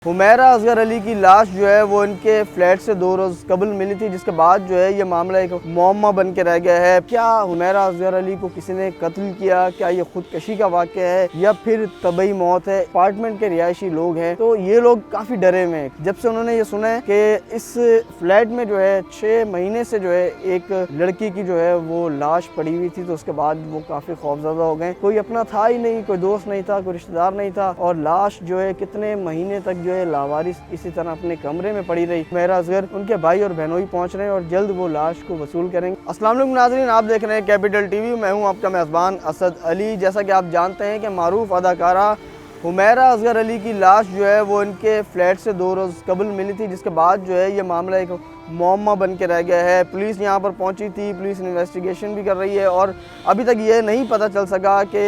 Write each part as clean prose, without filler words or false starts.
حمیرہ اصغر علی کی لاش جو ہے وہ ان کے فلیٹ سے 2 روز قبل ملی تھی، جس کے بعد جو ہے یہ معاملہ ایک معمہ بن کے رہ گیا ہے۔ کیا حمیرہ اصغر علی کو کسی نے قتل کیا؟ کیا یہ خودکشی کا واقعہ ہے یا پھر طبعی موت ہے؟ اپارٹمنٹ کے رہائشی لوگ ہیں تو یہ لوگ کافی ڈرے ہوئے ہیں جب سے انہوں نے یہ سنا ہے کہ اس فلیٹ میں جو ہے 6 مہینے سے جو ہے ایک لڑکی کی جو ہے وہ لاش پڑی ہوئی تھی، تو اس کے بعد وہ کافی خوفزدہ ہو گئے۔ کوئی اپنا تھا ہی نہیں، کوئی دوست نہیں تھا، کوئی رشتہ دار نہیں تھا، اور لاش جو ہے کتنے مہینے تک جو ہے لاوارث اسی طرح اپنے کمرے میں پڑی رہی۔ حمیرہ اصغر ان کے بھائی اور بہنوئی پہنچ رہے ہیں اور جلد وہ لاش کو وصول کریں گے۔ السلام علیکم ناظرین، آپ دیکھ رہے ہیں کیپٹل ٹی وی، میں ہوں آپ کا میزبان اسد علی۔ جیسا کہ آپ جانتے ہیں کہ معروف اداکارہ حمیرہ اصغر علی کی لاش جو ہے وہ ان کے فلیٹ سے 2 روز قبل ملی تھی، جس کے بعد جو ہے یہ معاملہ ایک معمہ بن کے رہ گیا ہے۔ پولیس یہاں پر پہنچی تھی، پولیس انویسٹیگیشن بھی کر رہی ہے، اور ابھی تک یہ نہیں پتہ چل سکا کہ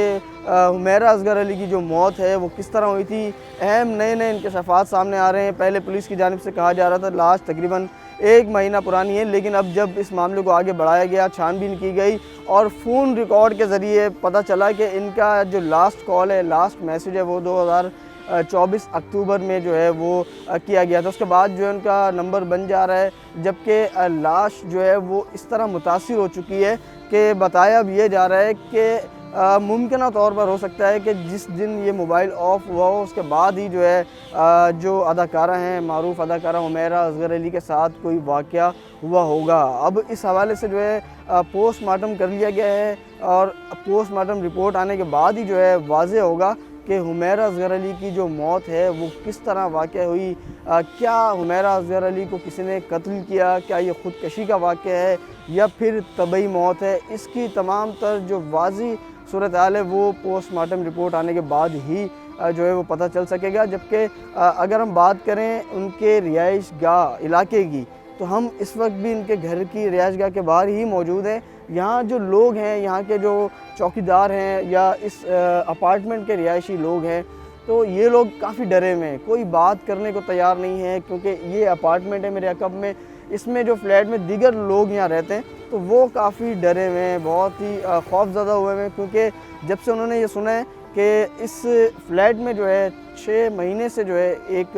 حمیرہ اصغر علی کی جو موت ہے وہ کس طرح ہوئی تھی۔ اہم نئے انکشافات سامنے آ رہے ہیں۔ پہلے پولیس کی جانب سے کہا جا رہا تھا لاش تقریباً 1 مہینہ پرانی ہے، لیکن اب جب اس معاملے کو آگے بڑھایا گیا، چھان بین کی گئی اور فون ریکارڈ کے ذریعے پتہ چلا کہ ان کا جو لاسٹ کال ہے، لاسٹ میسیج ہے، وہ 2024 اکتوبر میں جو ہے وہ کیا گیا تھا۔ اس کے بعد جو ہے ان کا نمبر بن جا رہا ہے، جبکہ لاش جو ہے وہ اس طرح متاثر ہو چکی ہے کہ بتایا اب یہ جا رہا ہے کہ ممکنہ طور پر ہو سکتا ہے کہ جس دن یہ موبائل آف ہوا ہو اس کے بعد ہی جو ہے جو اداکارہ ہیں، معروف اداکارہ حمیرہ اصغر علی کے ساتھ کوئی واقعہ ہوا ہوگا۔ اب اس حوالے سے جو ہے پوسٹ مارٹم کر لیا گیا ہے، اور پوسٹ مارٹم رپورٹ آنے کے بعد ہی جو ہے واضح ہوگا کہ حمیرہ اصغر علی کی جو موت ہے وہ کس طرح واقع ہوئی۔ کیا حمیرہ اصغر علی کو کسی نے قتل کیا؟ کیا یہ خودکشی کا واقعہ ہے یا پھر طبعی موت ہے؟ اس کی تمام تر جو واضح صورتحال ہے وہ پوسٹ مارٹم رپورٹ آنے کے بعد ہی جو ہے وہ پتہ چل سکے گا۔ جبکہ اگر ہم بات کریں ان کے رہائش گاہ علاقے کی، تو ہم اس وقت بھی ان کے گھر کی رہائش گاہ کے باہر ہی موجود ہیں۔ یہاں جو لوگ ہیں، یہاں کے جو چوکیدار ہیں یا اس اپارٹمنٹ کے رہائشی لوگ ہیں، تو یہ لوگ کافی ڈرے ہوئے ہیں، کوئی بات کرنے کو تیار نہیں ہے، کیونکہ یہ اپارٹمنٹ ہے میرے عقب میں، اس میں جو فلیٹ میں دیگر لوگ یہاں رہتے ہیں تو وہ کافی ڈرے ہوئے ہیں، بہت ہی خوف زدہ ہوئے ہیں، کیونکہ جب سے انہوں نے یہ سنا ہے کہ اس فلیٹ میں جو ہے 6 مہینے سے جو ہے ایک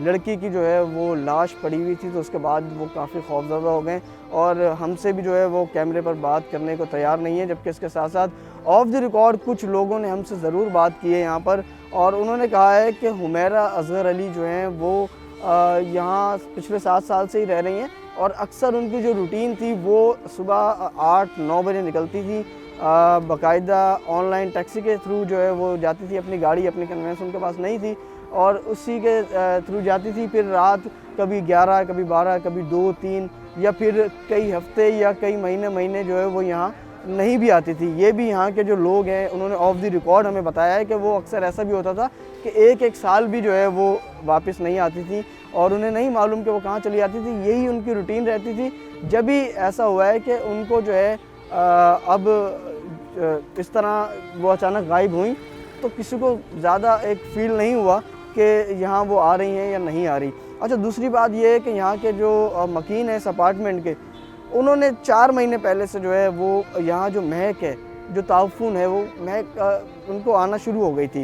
لڑکی کی جو ہے وہ لاش پڑی ہوئی تھی، تو اس کے بعد وہ کافی خوفزدہ ہو گئے اور ہم سے بھی جو ہے وہ کیمرے پر بات کرنے کو تیار نہیں ہے۔ جبکہ اس کے ساتھ ساتھ آف دی ریکارڈ کچھ لوگوں نے ہم سے ضرور بات کی ہے یہاں پر، اور انہوں نے کہا ہے کہ حمیرہ اصغر علی جو ہیں وہ یہاں پچھلے 7 سال سے ہی رہ رہی ہیں، اور اکثر ان کی جو روٹین تھی وہ صبح 8-9 بجے نکلتی تھی، باقاعدہ آن لائن ٹیکسی کے تھرو جو ہے وہ جاتی تھی، اپنی گاڑی اپنی کنوینس ان کے پاس نہیں تھی، اور اسی کے تھرو جاتی تھی۔ پھر رات کبھی 11، کبھی 12، کبھی 2-3 یا پھر کئی ہفتے یا کئی مہینے جو ہے وہ یہاں نہیں بھی آتی تھی۔ یہ بھی یہاں کے جو لوگ ہیں انہوں نے آف دی ریکارڈ ہمیں بتایا ہے کہ وہ اکثر ایسا بھی ہوتا تھا کہ ایک سال بھی جو ہے وہ واپس نہیں آتی تھی، اور انہیں نہیں معلوم کہ وہ کہاں چلی جاتی تھی، یہی ان کی روٹین رہتی تھی۔ جب ہی ایسا ہوا ہے کہ ان کو جو ہے اب اس طرح وہ اچانک غائب ہوئیں، تو کسی کو زیادہ ایک فیل نہیں ہوا کہ یہاں وہ آ رہی ہیں یا نہیں آ رہی۔ اچھا، دوسری بات یہ ہے کہ یہاں کے جو مکین ہیں اس اپارٹمنٹ کے، انہوں نے 4 مہینے پہلے سے جو ہے وہ یہاں جو مہک ہے، جو تعفن ہے، وہ مہک ان کو آنا شروع ہو گئی تھی۔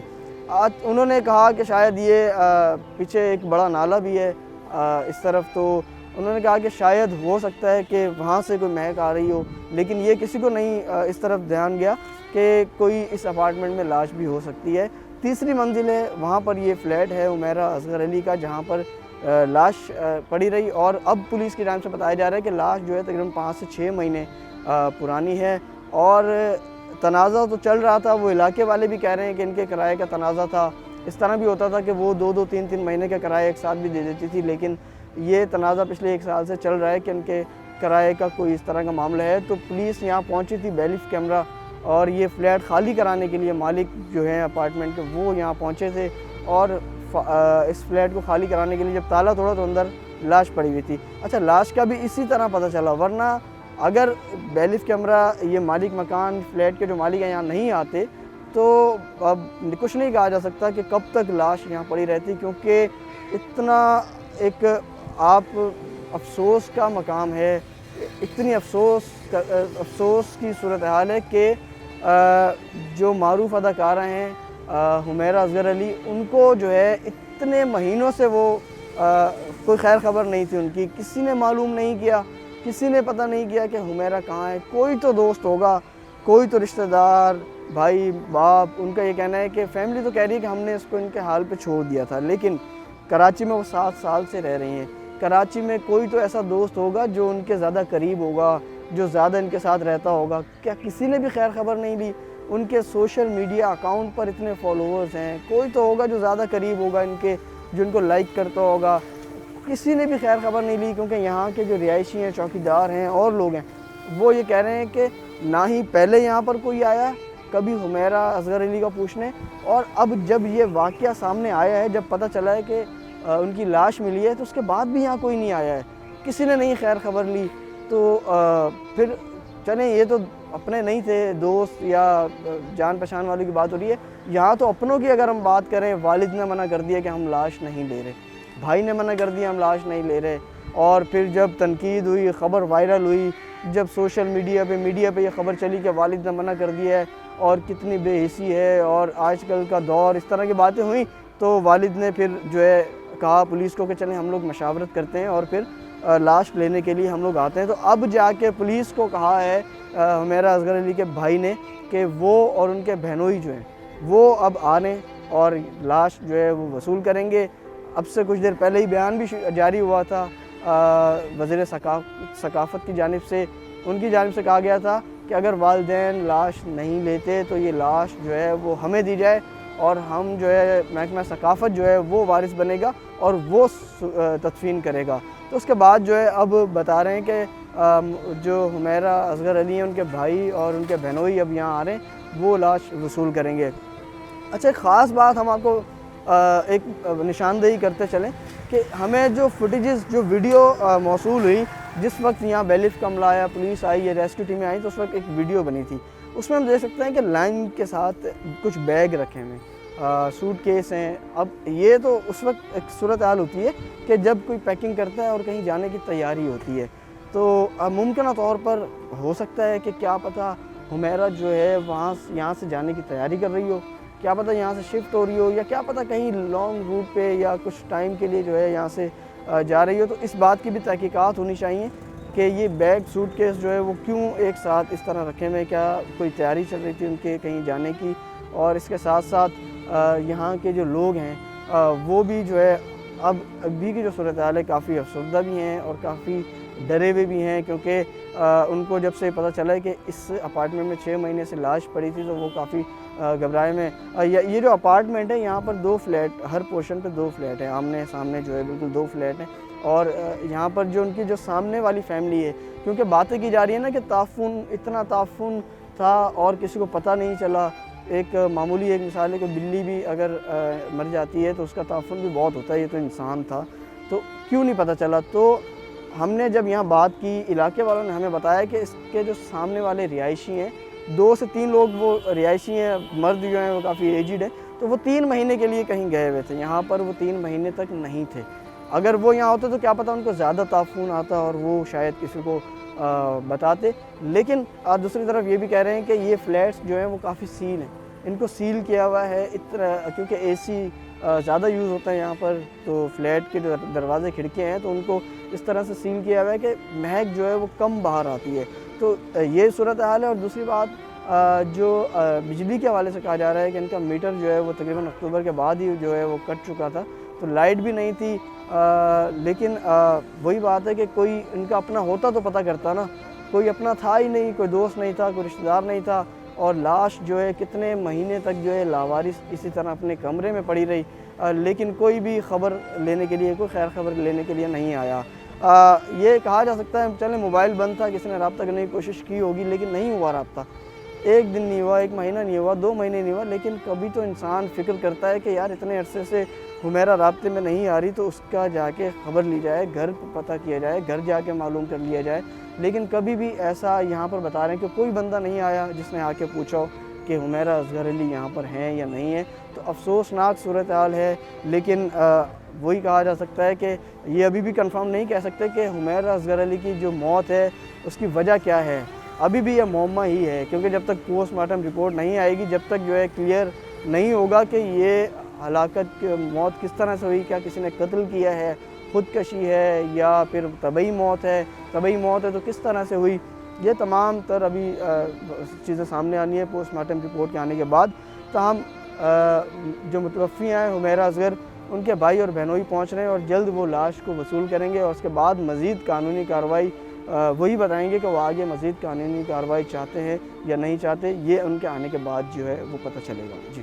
آج انہوں نے کہا کہ شاید یہ پیچھے ایک بڑا نالا بھی ہے اس طرف، تو انہوں نے کہا کہ شاید ہو سکتا ہے کہ وہاں سے کوئی مہک آ رہی ہو، لیکن یہ کسی کو نہیں اس طرف دھیان گیا کہ کوئی اس اپارٹمنٹ میں لاش بھی ہو سکتی ہے۔ تیسری منزل ہے، وہاں پر یہ فلیٹ ہے حمیرہ اصغر علی کا، جہاں پر لاش پڑی رہی، اور اب پولیس کی جانب سے بتایا جا رہا ہے کہ لاش جو ہے تقریباً 5 سے 6 مہینے پرانی ہے، اور تنازع تو چل رہا تھا۔ وہ علاقے والے بھی کہہ رہے ہیں کہ ان کے کرائے کا تنازع تھا، اس طرح بھی ہوتا تھا کہ وہ 2-3 مہینے کا کرایہ ایک ساتھ بھی دے دیتی تھی، لیکن یہ تنازع پچھلے 1 سال سے چل رہا ہے کہ ان کے کرائے کا کوئی اس طرح کا معاملہ ہے۔ تو پولیس یہاں پہنچی تھی بیلیف کیمرہ، اور یہ فلیٹ خالی کرانے کے لیے مالک جو ہیں اپارٹمنٹ کے وہ یہاں پہنچے تھے، اور اس فلیٹ کو خالی کرانے کے لیے جب تالا توڑا تو اندر لاش پڑی ہوئی تھی۔ اچھا، لاش کا بھی اسی طرح پتہ چلا، ورنہ اگر بیلیف کیمرہ یہ مالک مکان فلیٹ کے جو مالک ہیں یہاں نہیں آتے تو اب کچھ نہیں کہا جا سکتا کہ کب تک لاش یہاں پڑی رہتی، کیونکہ اتنا ایک آپ افسوس کا مقام ہے، اتنی افسوس کی صورتحال ہے کہ جو معروف اداکارہ ہیں حمیرہ اصغر علی، ان کو جو ہے اتنے مہینوں سے وہ کوئی خیر خبر نہیں تھی ان کی، کسی نے معلوم نہیں کیا، کسی نے پتہ نہیں کیا کہ حمیرہ کہاں ہے۔ کوئی تو دوست ہوگا، کوئی تو رشتہ دار، بھائی باپ، ان کا یہ کہنا ہے کہ فیملی تو کہہ رہی ہے کہ ہم نے اس کو ان کے حال پہ چھوڑ دیا تھا، لیکن کراچی میں وہ 7 سال سے رہ رہی ہیں۔ کراچی میں کوئی تو ایسا دوست ہوگا جو ان کے زیادہ قریب ہوگا، جو زیادہ ان کے ساتھ رہتا ہوگا، کیا کسی نے بھی خیر خبر نہیں لی؟ ان کے سوشل میڈیا اکاؤنٹ پر اتنے فالوورز ہیں، کوئی تو ہوگا جو زیادہ قریب ہوگا ان کے، جو ان کو لائک کرتا ہوگا، کسی نے بھی خیر خبر نہیں لی، کیونکہ یہاں کے جو رہائشی ہیں، چوکیدار ہیں اور لوگ ہیں، وہ یہ کہہ رہے ہیں کہ نہ ہی پہلے یہاں پر کوئی آیا کبھی حمیرہ اصغر علی کا پوچھنے، اور اب جب یہ واقعہ سامنے آیا ہے، جب پتہ چلا ہے کہ ان کی لاش ملی ہے، تو اس کے بعد بھی یہاں کوئی نہیں آیا ہے، کسی نے نہیں خیر خبر لی۔ تو پھر چلیں، یہ تو اپنے نہیں تھے دوست یا جان پہچان والوں کی بات ہو رہی ہے، یہاں تو اپنوں کی اگر ہم بات کریں، والد نے منع کر دیا کہ ہم لاش نہیں لے رہے، بھائی نے منع کر دیا ہم لاش نہیں لے رہے، اور پھر جب تنقید ہوئی، خبر وائرل ہوئی، جب سوشل میڈیا پہ یہ خبر چلی کہ والد نے منع کر دیا ہے اور کتنی بے حسی ہے اور آج کل کا دور، اس طرح کی باتیں ہوئیں، تو والد نے پھر جو ہے کہا پولیس کو کہ چلیں ہم لوگ مشاورت کرتے ہیں اور پھر لاش لینے کے لیے ہم لوگ آتے ہیں۔ تو اب جا کے پولیس کو کہا ہے حمیرہ اصغر علی کے بھائی نے کہ وہ اور ان کے بہنوئی جو ہیں وہ اب آنے اور لاش جو ہے وہ وصول کریں گے۔ اب سے کچھ دیر پہلے ہی بیان بھی جاری ہوا تھا وزیر ثقافت کی جانب سے، ان کی جانب سے کہا گیا تھا کہ اگر والدین لاش نہیں لیتے تو یہ لاش جو ہے وہ ہمیں دی جائے اور ہم جو ہے محکمہ ثقافت جو ہے وہ وارث بنے گا اور وہ تدفین کرے گا۔ تو اس کے بعد جو ہے اب بتا رہے ہیں کہ جو حمیرہ اصغر علی ہیں ان کے بھائی اور ان کے بہنوئی اب یہاں آ رہے ہیں، وہ لاش وصول کریں گے۔ اچھا، ایک خاص بات ہم آپ کو ایک نشاندہی کرتے چلیں کہ ہمیں جو فوٹیجز، جو ویڈیو موصول ہوئی جس وقت یہاں بیلف کا عملہ آیا، پولیس آئی، یہ ریسکیو ٹیمیں آئیں، تو اس وقت ایک ویڈیو بنی تھی، اس میں ہم دیکھ سکتے ہیں کہ لائن کے ساتھ کچھ بیگ رکھے ہوئے، سوٹ کیس ہیں۔ اب یہ تو اس وقت ایک صورتحال ہوتی ہے کہ جب کوئی پیکنگ کرتا ہے اور کہیں جانے کی تیاری ہوتی ہے، تو ممکنہ طور پر ہو سکتا ہے کہ کیا پتہ حمیرہ جو ہے یہاں سے جانے کی تیاری کر رہی ہو، کیا پتہ یہاں سے شفٹ ہو رہی ہو، یا کیا پتہ کہیں لانگ روٹ پہ یا کچھ ٹائم کے لیے جو ہے یہاں سے جا رہی ہو۔ تو اس بات کی بھی تحقیقات ہونی چاہیے کہ یہ بیگ، سوٹ کیس جو ہے وہ کیوں ایک ساتھ اس طرح رکھے ہوئے، کیا کوئی تیاری چل رہی تھی ان کے کہیں جانے کی؟ اور اس کے ساتھ ساتھ یہاں کے جو لوگ ہیں وہ بھی جو ہے ابھی کی جو صورتحال ہے کافی افسردہ بھی ہیں اور کافی ڈرے ہوئے بھی ہیں، کیونکہ ان کو جب سے پتہ چلا ہے کہ اس اپارٹمنٹ میں 6 مہینے سے لاش پڑی تھی تو وہ کافی گھبرائے میں۔ یہ جو اپارٹمنٹ ہے یہاں پر 2 فلیٹ، ہر پورشن پہ 2 فلیٹ ہیں، آمنے سامنے جو ہے بالکل 2 فلیٹ ہیں، اور یہاں پر جو ان کی جو سامنے والی فیملی ہے، کیونکہ باتیں کی جا رہی ہیں نا کہ تعفن، اتنا تعفن تھا اور کسی کو پتہ نہیں چلا۔ ایک معمولی ایک مثال ہے کہ بلی بھی اگر مر جاتی ہے تو اس کا تعفن بھی بہت ہوتا ہے، یہ تو انسان تھا، تو کیوں نہیں پتہ چلا؟ تو ہم نے جب یہاں بات کی، علاقے والوں نے ہمیں بتایا کہ اس کے جو سامنے والے رہائشی ہیں، 2 سے 3 لوگ وہ رہائشی ہیں، مرد جو ہیں وہ کافی ایجڈ ہیں، تو وہ 3 مہینے کے لیے کہیں گئے ہوئے تھے، یہاں پر وہ 3 مہینے تک نہیں تھے۔ اگر وہ یہاں ہوتے تو کیا پتہ ان کو زیادہ تعفن آتا اور وہ شاید کسی کو بتاتے۔ لیکن دوسری طرف یہ بھی کہہ رہے ہیں کہ یہ فلیٹس جو ہیں وہ کافی سیل ہیں، ان کو سیل کیا ہوا ہے، کیونکہ اے سی زیادہ یوز ہوتا ہے یہاں پر، تو فلیٹ کے جو دروازے کھڑکیاں ہیں تو ان کو اس طرح سے سیل کیا ہوا ہے کہ مہک جو ہے وہ کم باہر آتی ہے، تو یہ صورتحال ہے۔ اور دوسری بات جو بجلی کے حوالے سے کہا جا رہا ہے کہ ان کا میٹر جو ہے وہ تقریباً اکتوبر کے بعد ہی جو ہے وہ کٹ چکا تھا، تو لائٹ بھی نہیں تھی، لیکن وہی بات ہے کہ کوئی ان کا اپنا ہوتا تو پتہ کرتا نا، کوئی اپنا تھا ہی نہیں، کوئی دوست نہیں تھا، کوئی رشتہ دار نہیں تھا، اور لاش جو ہے کتنے مہینے تک جو ہے لاوارث اسی طرح اپنے کمرے میں پڑی رہی، لیکن کوئی بھی خبر لینے کے لیے، کوئی خیر خبر لینے کے لیے نہیں آیا۔ یہ کہا جا سکتا ہے چلیں موبائل بند تھا، کسی نے رابطہ کرنے کی کوشش کی ہوگی لیکن نہیں ہوا رابطہ، 1 دن نہیں ہوا، 1 مہینہ نہیں ہوا، 2 مہینے نہیں ہوا، لیکن کبھی تو انسان فکر کرتا ہے کہ یار اتنے عرصے سے حمیرہ رابطے میں نہیں آ رہی تو اس کا جا کے خبر لی جائے، گھر پتہ کیا جائے، گھر جا کے معلوم کر لیا جائے، لیکن کبھی بھی ایسا یہاں پر بتا رہے ہیں کہ کوئی بندہ نہیں آیا جس نے آ کے پوچھا ہو کہ حمیرہ اصغر علی یہاں پر ہیں یا نہیں ہیں، تو افسوسناک صورتحال ہے۔ لیکن وہی کہا جا سکتا ہے کہ یہ ابھی بھی کنفرم نہیں کہہ سکتے کہ حمیرہ اصغر علی کی جو موت ہے اس کی وجہ کیا ہے، ابھی بھی یہ معمہ ہی ہے، کیونکہ جب تک پوسٹ مارٹم رپورٹ نہیں آئے گی، جب تک جو ہے کلیئر نہیں ہوگا کہ یہ ہلاکت کی موت کس طرح سے ہوئی، کیا کسی نے قتل کیا ہے، خودکشی ہے یا پھر طبعی موت ہے، طبعی موت ہے تو کس طرح سے ہوئی، یہ تمام تر ابھی چیزیں سامنے آنی ہے پوسٹ مارٹم رپورٹ کے آنے کے بعد۔ تاہم جو متوفی ہیں حمیرہ اصغر، ان کے بھائی اور بہنوئی پہنچ رہے ہیں اور جلد وہ لاش کو وصول کریں گے اور اس کے بعد مزید قانونی کارروائی وہی بتائیں گے کہ وہ آگے مزید قانونی کارروائی چاہتے ہیں یا نہیں چاہتے، یہ ان کے آنے کے بعد جو ہے وہ پتہ چلے گا۔ جی